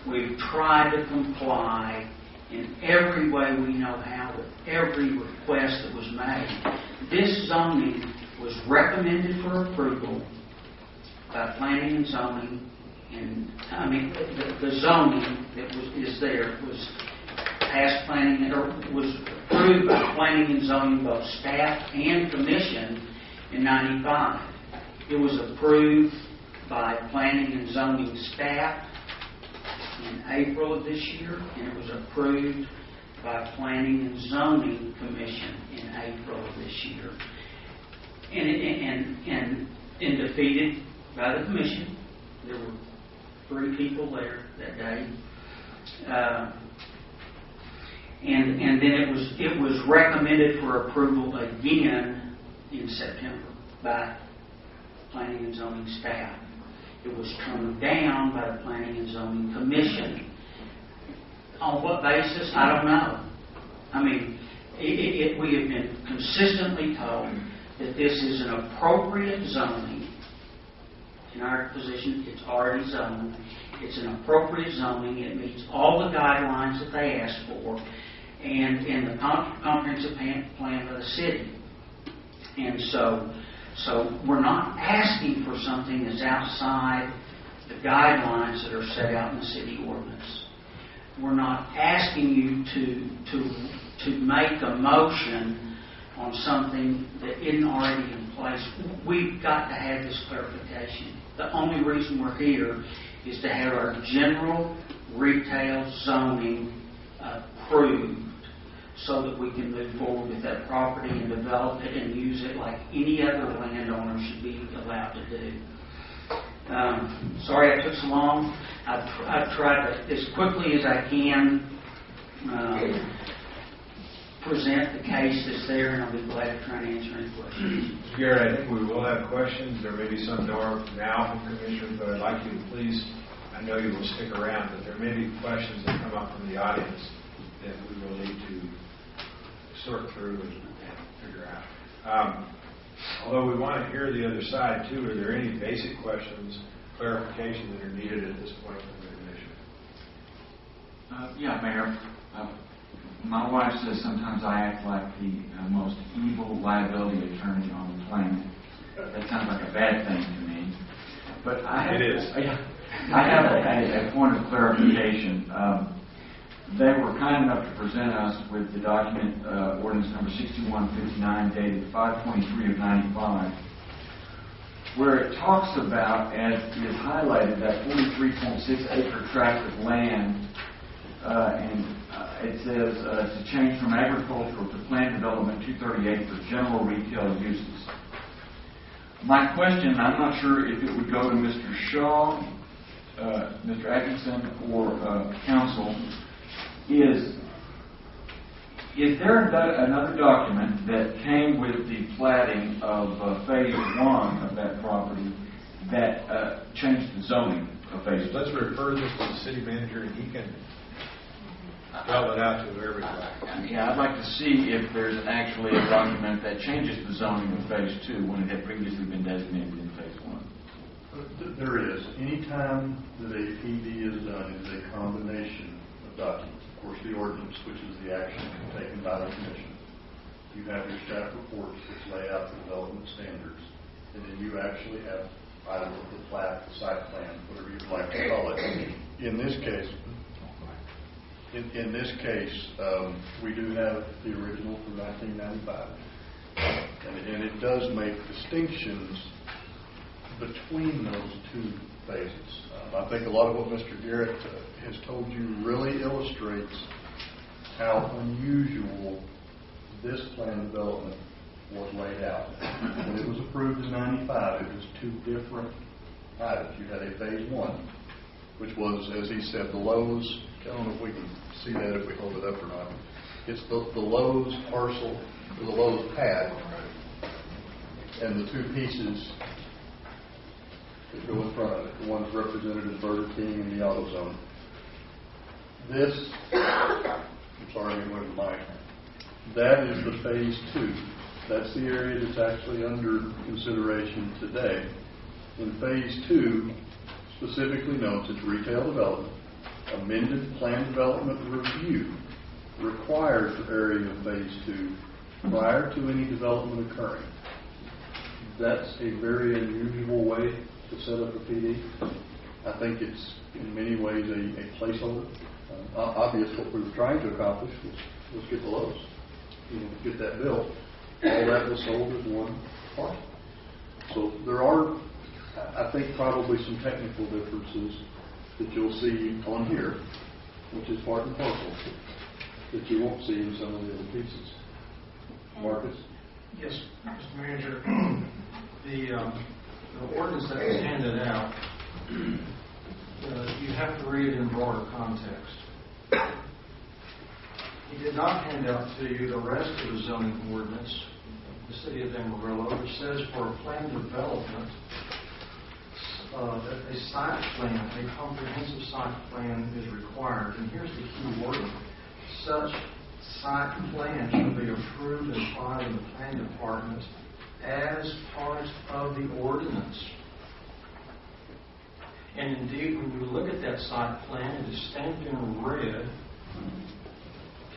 we've tried to comply in every way we know how with every request that was made. This zoning was recommended for approval by planning and zoning, and I mean the zoning that is there was passed planning or was approved by planning and zoning, both staff and commission, in '95. It was approved by planning and zoning staff in April of this year, and it was approved by Planning and Zoning Commission in April of this year, and defeated by the commission. There were 3 people there that day, and then it was recommended for approval again in September by Planning and Zoning staff. It was turned down by the Planning and Zoning Commission. On what basis? I don't know. I mean, we have been consistently told that this is an appropriate zoning. In our position, it's already zoned. It's an appropriate zoning. It meets all the guidelines that they asked for, and in the comprehensive plan of the city. And so we're not asking for something that's outside the guidelines that are set out in the city ordinance. We're not asking you to make a motion on on something that isn't already in place. We've got to have this clarification. The only reason we're here is to have our general retail zoning approved so that we can move forward with that property and develop it and use it like any other landowner should be allowed to do. Sorry I took so long. I've tried to, as quickly as I can, present the case that's there, and I'll be glad to try and answer any questions. Garrett, I think we will have questions. There may be some now from commissioners, but I'd like you to please, I know you will stick around, but there may be questions that come up from the audience that we will need to sort through and figure out. Although we want to hear the other side too, are there any basic questions, clarification that are needed at this point from the commission? Yeah, Mayor. My wife says sometimes I act like the most evil liability attorney on the planet. That sounds like a bad thing to me. But It is. I have a point of clarification. They were kind enough to present us with the document, ordinance number 6159, dated 5/23 of 95, where it talks about, as is highlighted, that 43.6 acre tract of land, and it says to change from agricultural to planned development 238 for general retail uses. My question, I'm not sure if it would go to Mr. Shaw, Mr. Atkinson, or council, is there another document that came with the platting of phase 1 of that property that changed the zoning of phase 1? Let's refer this to the city manager and he can spell it out to everybody. Yeah, I'd like to see if there's actually a document that changes the zoning of phase 2 when it had previously been designated in phase 1. There is. Anytime that a PD is done, it is a combination of documents. Of course, the ordinance, which is the action taken by the commission. You have your staff reports which lay out the development standards. And then you actually have items of the plat, the site plan, whatever you'd like to call it. In this case, we do have the original from 1995. And it does make distinctions between those two phases. I think a lot of what Mr. Garrett has told you really illustrates how unusual this plan development was laid out. When it was approved in 95, it was two different items. You had a phase 1, which was, as he said, the Lowe's. I don't know if we can see that if we hold it up or not. It's the Lowe's parcel, or the Lowe's pad, and the two pieces that go in front of it. The one's represented as Burger King and the AutoZone. This, I'm sorry, I went to mine. That is the phase 2. That's the area that's actually under consideration today. In phase 2, specifically notes it's retail development, amended plan development review required for area of phase 2 prior to any development occurring. That's a very unusual way to set up a PD. I think it's in many ways a placeholder. Obvious what we were trying to accomplish was get the Lowe's, get that built. All that was sold as one parcel. So there are, I think, probably some technical differences that you'll see on here, which is part and parcel, that you won't see in some of the other pieces. Marcus? Yes, Mr. Manager. The ordinance that was handed out, you have to read it in broader context. He did not hand out to you the rest of the zoning ordinance, the City of Amarillo, which says for a planned development, a site plan, a comprehensive site plan is required. And here's the key word. Such site plan shall be approved and filed in the planning department as part of the ordinance. And indeed, when you look at that site plan, it is stamped in red.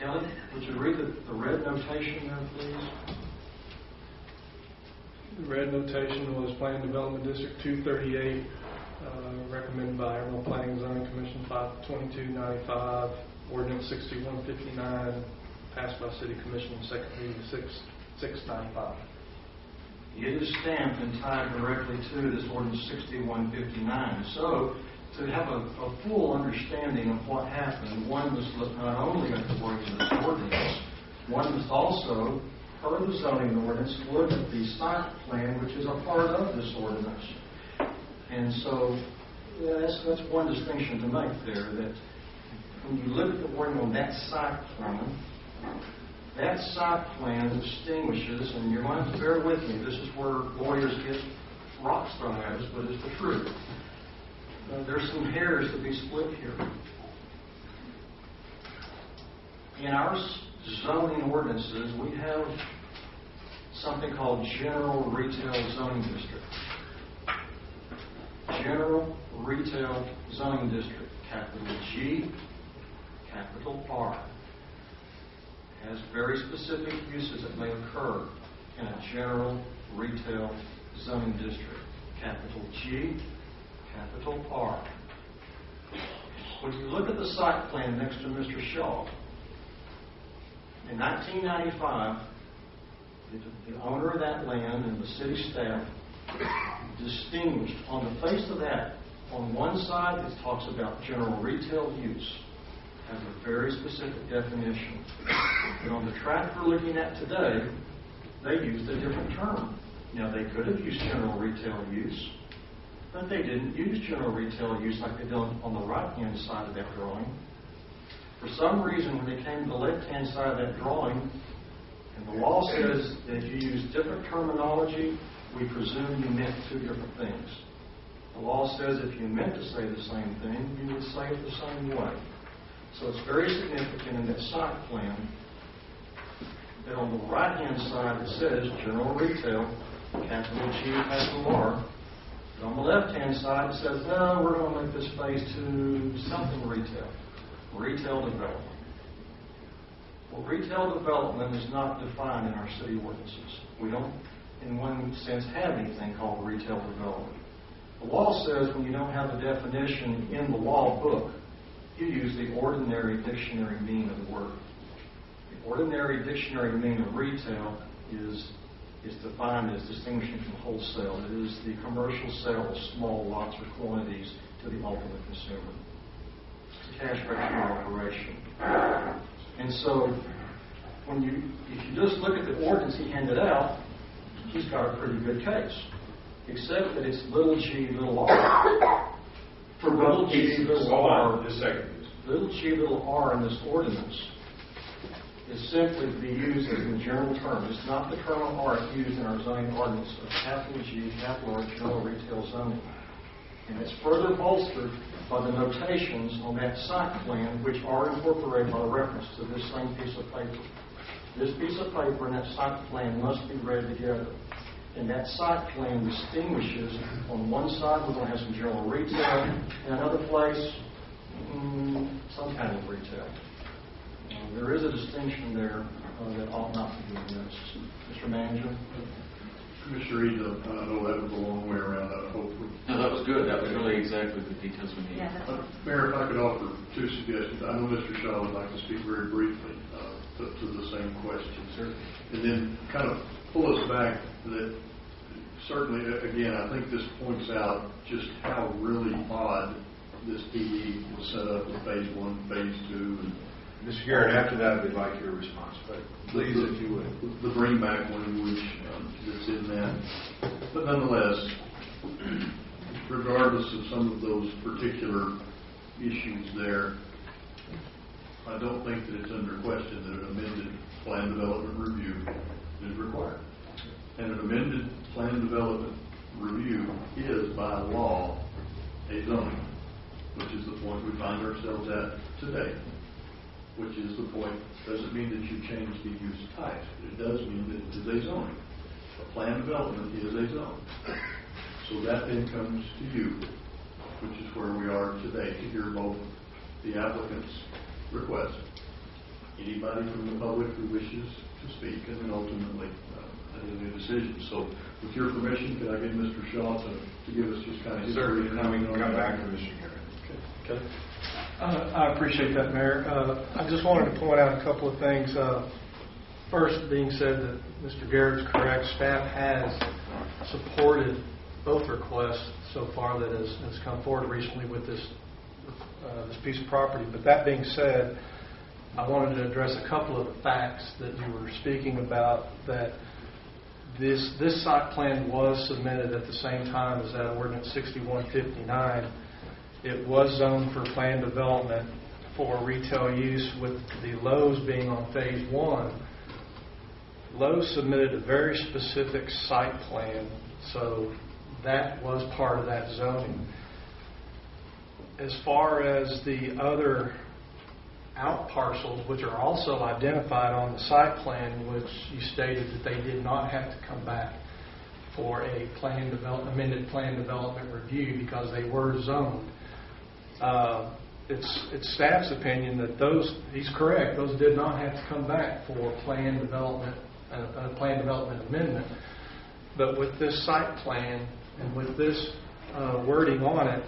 Kelly, would you read the red notation there, please? The red notation was Plan Development District 238, recommended by Amarillo Planning and Zoning Commission 5/22/95, Ordinance 6159, passed by City Commission on second reading 6 695. It is stamped and tied directly to this ordinance 6159. So, to have a full understanding of what happened, one must look not only at the words of this ordinance, one must also, per the zoning ordinance, look at the site plan, which is a part of this ordinance. And so, that's one distinction to make there, that when you look at the wording on that site plan distinguishes, and you're going to have to bear with me, this is where lawyers get rocks thrown at us, but it's the truth. There's some hairs to be split here. In our zoning ordinances, we have something called General Retail Zoning District. General Retail Zoning District, capital G, capital R. Has very specific uses that may occur in a general retail zoning district. Capital G, capital R. When you look at the site plan next to Mr. Shaw, in 1995, the owner of that land and the city staff distinguished on the face of that. On one side, it talks about general retail use. Has a very specific definition. But on the tract we're looking at today, they used a different term. Now, they could have used general retail use, but they didn't use general retail use like they did on the right-hand side of that drawing. For some reason, when they came to the left-hand side of that drawing, and the law says that if you use different terminology, we presume you meant two different things. The law says if you meant to say the same thing, you would say it the same way. So it's very significant in that site plan that on the right-hand side it says general retail, capital G, capital R. But on the left-hand side it says, no, we're going to make this phase 2 something retail. Retail development. Well, retail development is not defined in our city ordinances. We don't, in one sense, have anything called retail development. The law says when you don't have a definition in the law book, you use the ordinary dictionary meaning of the word. The ordinary dictionary meaning of retail is defined as distinguishing from wholesale. It is the commercial sale of small lots or quantities to the ultimate consumer. It's a cash register operation. And so, if you just look at the ordinance he handed out, he's got a pretty good case. Except that it's little g, little r. For little g, little r, little g, little r in this ordinance is simply to be used as a general term. It's not the term of art used in our zoning ordinance of capital G, capital R, general retail zoning. And it's further bolstered by the notations on that site plan, which are incorporated by reference to this same piece of paper. This piece of paper and that site plan must be read together. And that site plan distinguishes, on one side we're going to have some general retail, in another place, some kind of retail. There is a distinction there that ought not to be missed. Mr. Manager? Commissioner Reed, I know that was a long way around, I hope. No, that was good. That was really exactly the details we needed. Mayor, if I could offer two suggestions. I know Mr. Shaw would like to speak very briefly to the same question. And then kind of pull us back that certainly, again, I think this points out just how really odd this PD was set up in phase 1, phase 2. Mr. Garrett, after that, we'd like your response, but please, if you would. The bring back language that's in that. But nonetheless, regardless of some of those particular issues there, I don't think that it's under question that an amended plan development review is required. And an amended plan development review is, by law, a zoning, which is the point we find ourselves at today. Which is the point, doesn't mean that you change the use type. It does mean that it is a zoning. A plan development is a zone. So that then comes to you, which is where we are today, to hear both the applicant's request, anybody from the public who wishes to speak, and then ultimately a decision. So with your permission, could I get Mr. Shaw to give us just kind of history? And then we can come back to Mr. Garrett. Okay. I appreciate that, Mayor. I just wanted to point out a couple of things. First, being said that Mr. Garrett's correct, staff has supported both requests so far that has come forward recently with this piece of property. But that being said, I wanted to address a couple of the facts that you were speaking about, that this site plan was submitted at the same time as that ordinance 6159. It was zoned for planned development for retail use, with the Lowe's being on phase 1. Lowe's submitted a very specific site plan, so that was part of that zoning. As far as the other out parcels, which are also identified on the site plan, which you stated that they did not have to come back for a amended plan development review because they were zoned. It's staff's opinion that he's correct, those did not have to come back for a plan development amendment. But with this site plan and with this wording on it,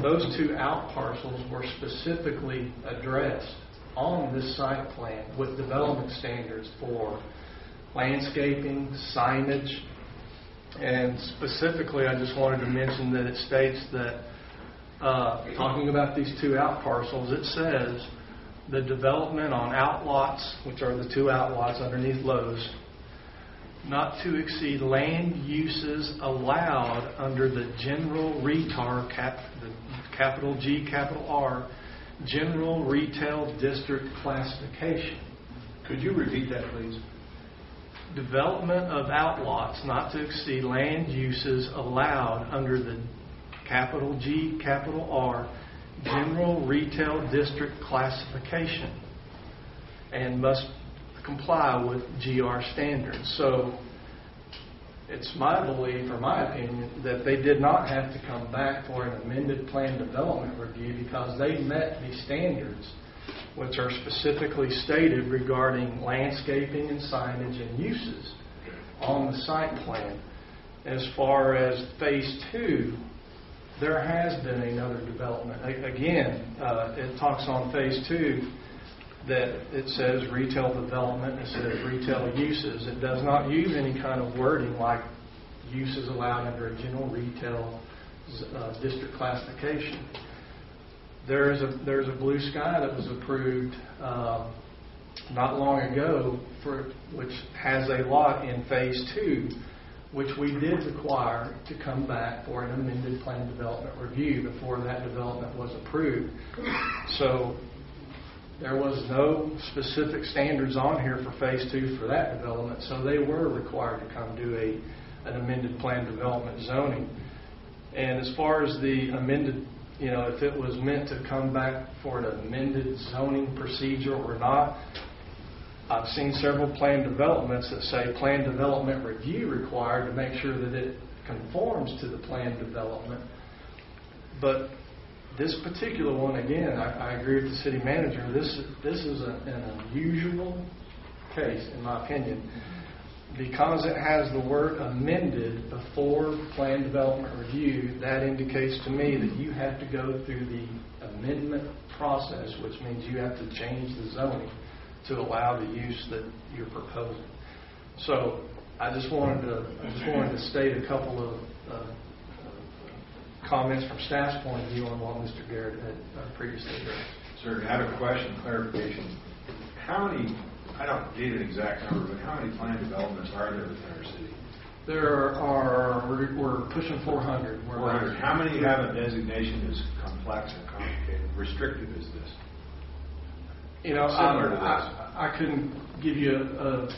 those two out parcels were specifically addressed on this site plan with development standards for landscaping, signage, and specifically I just wanted to mention that it states that talking about these two out parcels, it says the development on outlots, which are the two outlots underneath Lowe's, not to exceed land uses allowed under the general RETAR, the capital G, capital R, General Retail District Classification. Could you repeat that, please? Development of outlots not to exceed land uses allowed under the capital G, capital R, General Retail District Classification, and must comply with GR standards. So it's my belief, or my opinion, that they did not have to come back for an amended plan development review because they met the standards, which are specifically stated regarding landscaping and signage and uses on the site plan. As far as phase 2, there has been another development. Again, it talks on phase 2 that it says retail development, it says retail uses. It does not use any kind of wording like uses allowed under a general retail district classification. There's a blue sky that was approved not long ago which has a lot in phase 2, which we did require to come back for an amended plan development review before that development was approved. So there was no specific standards on here for phase 2 for that development, so they were required to come do an amended plan development zoning. And as far as the amended, if it was meant to come back for an amended zoning procedure or not, I've seen several plan developments that say plan development review required to make sure that it conforms to the plan development. But this particular one, again, I agree with the city manager, this is an unusual case, in my opinion, because it has the word amended before plan development review. That indicates to me that you have to go through the amendment process, which means you have to change the zoning to allow the use that you're proposing. So I just wanted to state a couple of comments from staff's point of view on what Mr. Garrett had previously addressed. Sir, I have a question, clarification. How many, I don't need an exact number, but how many planned developments are there within our city? We're pushing 400. 400. How many have a designation as complex and complicated? Restrictive is this? Similar to this. I couldn't give you a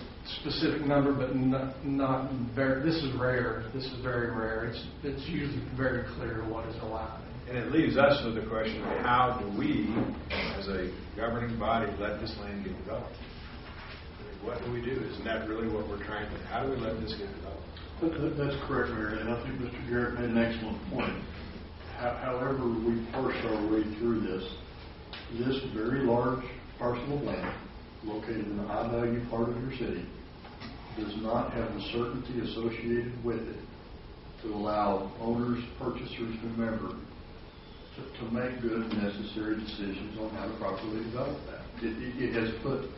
specific number, but not very. This is rare. This is very rare. It's usually very clear what is allowed. And it leaves us with the question of how do we, as a governing body, let this land get developed? I mean, what do we do? Isn't that really what we're trying to do? How do we let this get developed? That's correct, Mayor, and I think Mr. Garrett made an excellent point. However we parse our way through this very large parcel of land located in a high-value part of your city does not have the certainty associated with it to allow owners, purchasers, whomever, to make good necessary decisions on how to properly develop that. It has put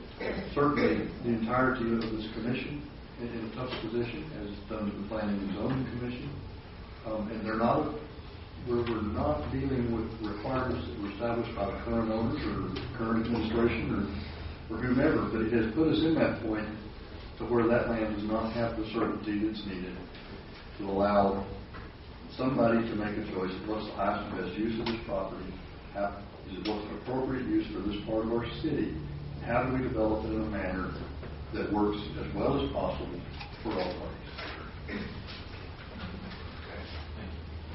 certainly the entirety of this commission in a tough position, as done to the Planning and Zoning Commission. And we're not dealing with requirements that were established by the current owners or current administration or whomever, but it has put us in that point to where that land does not have the certainty that's needed to allow somebody to make a choice of what's the highest and best use of this property, what's the appropriate use for this part of our city, how do we develop it in a manner that works as well as possible for all parties.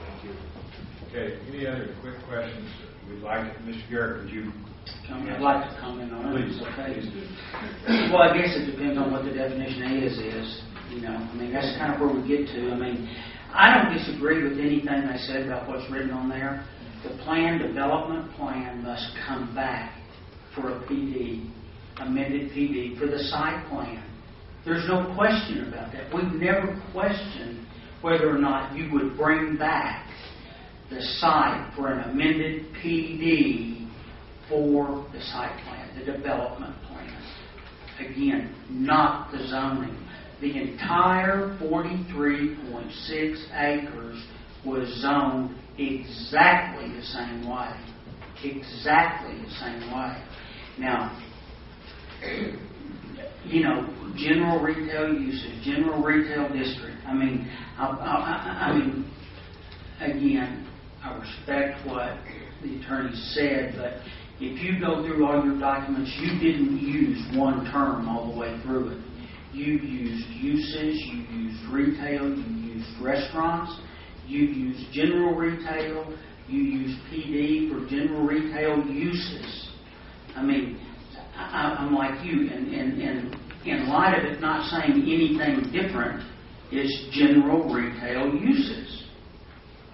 Thank you. Okay, any other quick questions we'd like? Mr. Garrett, would you? I'd like to comment on it. Please, okay. please do. Well, I guess it depends on what the definition is. You know, I mean, that's kind of where we get to. I mean, I don't disagree with anything they said about what's written on there. The development plan must come back for a PD, amended PD, for the site plan. There's no question about that. We've never questioned whether or not you would bring back the site for an amended PD for the site plan, the development plan. Again, not the zoning. The entire 43.6 acres was zoned exactly the same way. Exactly the same way. Now, you know, general retail uses, general retail district. I mean, again, I respect what the attorney said, but if you go through all your documents, you didn't use one term all the way through it. You used uses, you used retail, you used restaurants, you used general retail, you used PD for general retail uses. I mean, I'm like you, and in light of it not saying anything different, it's general retail uses.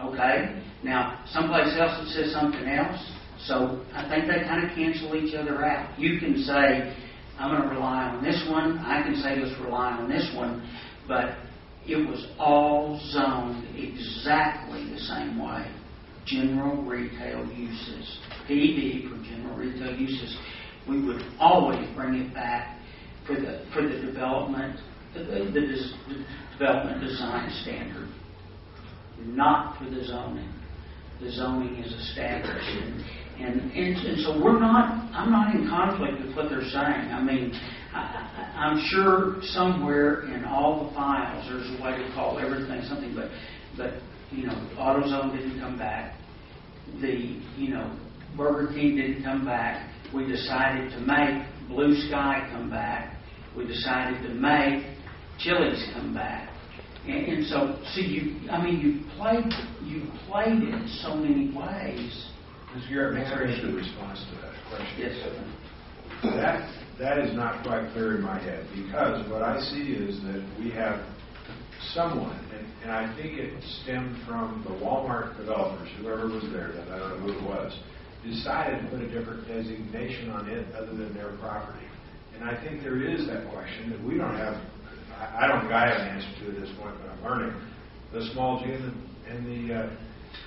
Okay? Now, someplace else it says something else, so I think they kind of cancel each other out. You can say, I'm going to rely on this one. I can say, let's rely on this one. But it was all zoned exactly the same way. General retail uses. PD for general retail uses. We would always bring it back for the development, the development design standard, not for the zoning. The zoning is established. And so I'm not in conflict with what they're saying. I mean, I'm sure somewhere in all the files there's a way to call everything something, but you know, AutoZone didn't come back. The, you know, Burger King didn't come back. We decided to make Blue Sky come back. We decided to make Chili's come back. And so, see, you played it in so many ways. Mr. Garrett, may I answer the response to that question? Yes, sir. That is not quite clear in my head, because what I see is that we have someone, and I think it stemmed from the Walmart developers, whoever was there, that I don't know who it was, decided to put a different designation on it other than their property. And I think there is that question that we don't have. I don't think I have an answer to at this point, but I'm learning. The small G and the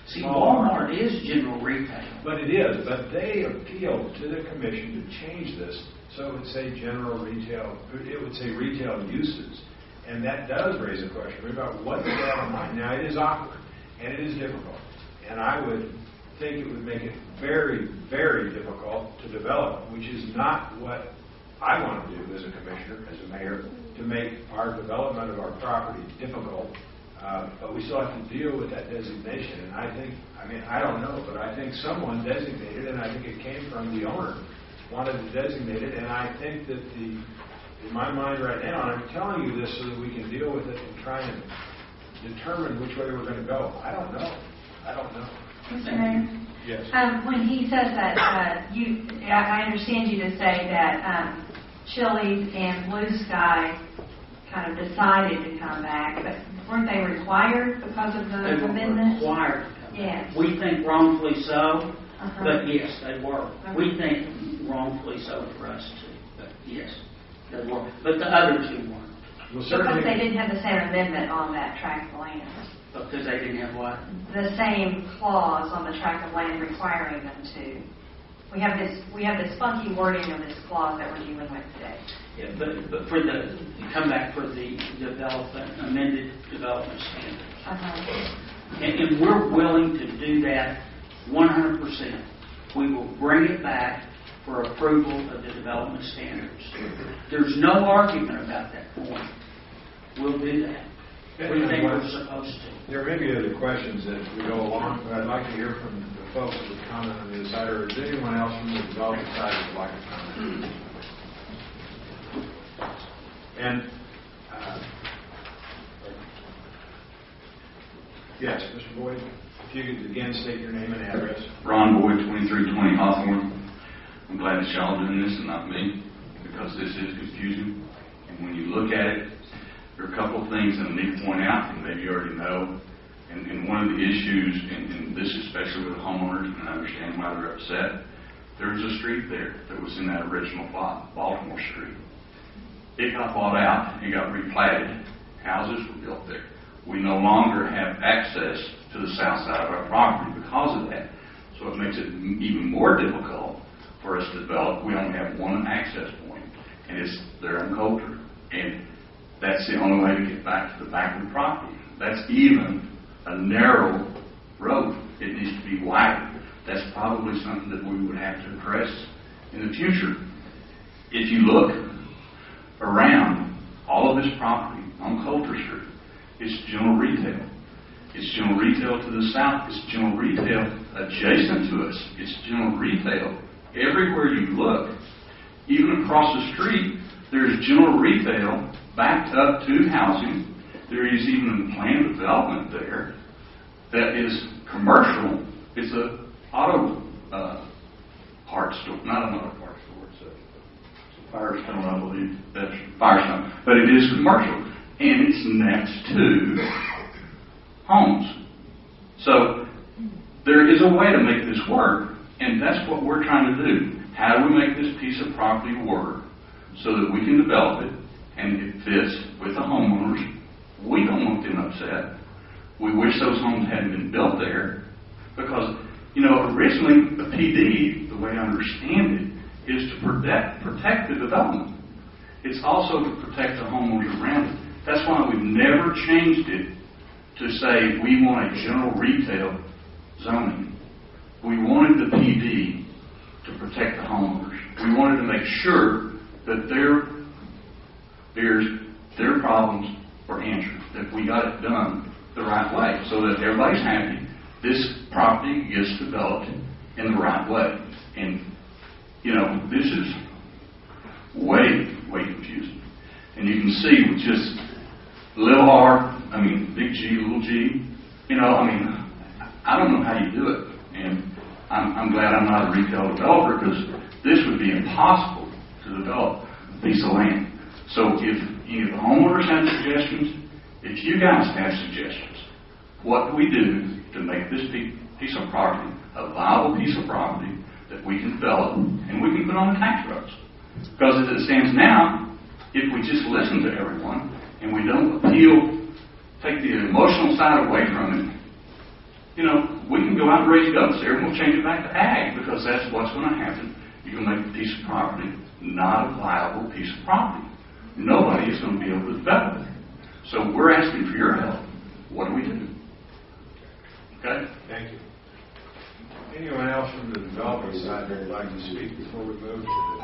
see, Walmart is general retail. But it is. But they appealed to the commission to change this so it would say general retail. It would say retail uses, and that does raise a question about what they have in mind. Now, it is awkward and it is difficult, and I would think it would make it very, very difficult to develop, which is not what I want to do as a commissioner, as a mayor, to make our development of our property difficult. But we still have to deal with that designation. And I don't know, but I think someone designated, and I think it came from the owner, wanted to designate it. And I think that in my mind right now, and I'm telling you this so that we can deal with it and try and determine which way we're going to go. I don't know. Mr. Mayor? Yes. When he says that, I understand you to say that Chili's and Blue Sky kind of decided to come back, but weren't they required because of the amendment? They were required. Yes. We think wrongfully so, but yes, they were. We think wrongfully so for us too, but yes, they were. But the other two weren't. Well, because they didn't have the same amendment on that tract of land. Because they didn't have what? The same clause on the tract of land requiring them to. We have this funky wording of this clause that we're dealing with today. Yeah, but for the, come back for the amended development standards. And we're willing to do that 100%. We will bring it back for approval of the development standards. There's no argument about that point. We'll do that. We think we're supposed to. There may be other questions that we go along, but I'd like to hear from the folks that would comment on this side, or is anyone else from the development side that would like to comment? And, yes, Mr. Boyd, if you could again state your name and address. Ron Boyd, 2320 Hawthorne. I'm glad that y'all doing this and not me, because this is confusing. And when you look at it, there are a couple of things that I need to point out, and maybe you already know. And one of the issues, and this especially with homeowners, and I understand why they're upset, there was a street there that was in that original plot, Baltimore Street. It got bought out, it got replatted, houses were built there. We no longer have access to the south side of our property because of that. So it makes it even more difficult for us to develop. We only have one access point, and it's there in Coulter. And that's the only way to get back to the back of the property. That's even a narrow road. It needs to be wider. That's probably something that we would have to address in the future. If you look around all of this property on Coulter Street, it's general retail. It's general retail to the south. It's general retail adjacent to us. It's general retail everywhere you look. Even across the street, there's general retail backed up to housing. There is even planned development there that is commercial. It's a auto parts store, not an auto parts store. It's a Firestone, I believe. That's Firestone, but it is commercial, and it's next to homes. So there is a way to make this work, and that's what we're trying to do. How do we make this piece of property work so that we can develop it and it fits with the homeowners? We don't want them upset. We wish those homes hadn't been built there because, originally the PD, the way I understand it, is to protect the development. It's also to protect the homeowners around it. That's why we've never changed it to say we want a general retail zoning. We wanted the PD to protect the homeowners. We wanted to make sure that their problems were answered, that we got it done the right way so that everybody's happy. This property gets developed in the right way. And, this is way, way confusing. And you can see with just little r, big G, little g, I don't know how you do it. And I'm glad I'm not a retail developer because this would be impossible to develop a piece of land. So if any of the homeowners have suggestions, if you guys have suggestions, what do we do to make this piece of property a viable piece of property that we can develop and we can put on the tax rolls? Because as it stands now, if we just listen to everyone and we don't take the emotional side away from it, we can go out and raise goats there and we'll change it back to ag because that's what's going to happen. You can make the piece of property not a viable piece of property. Nobody is going to be able to develop it. So we're asking for your help. What do we do? Okay? Thank you. Anyone else from the development side that would like to speak before we move to the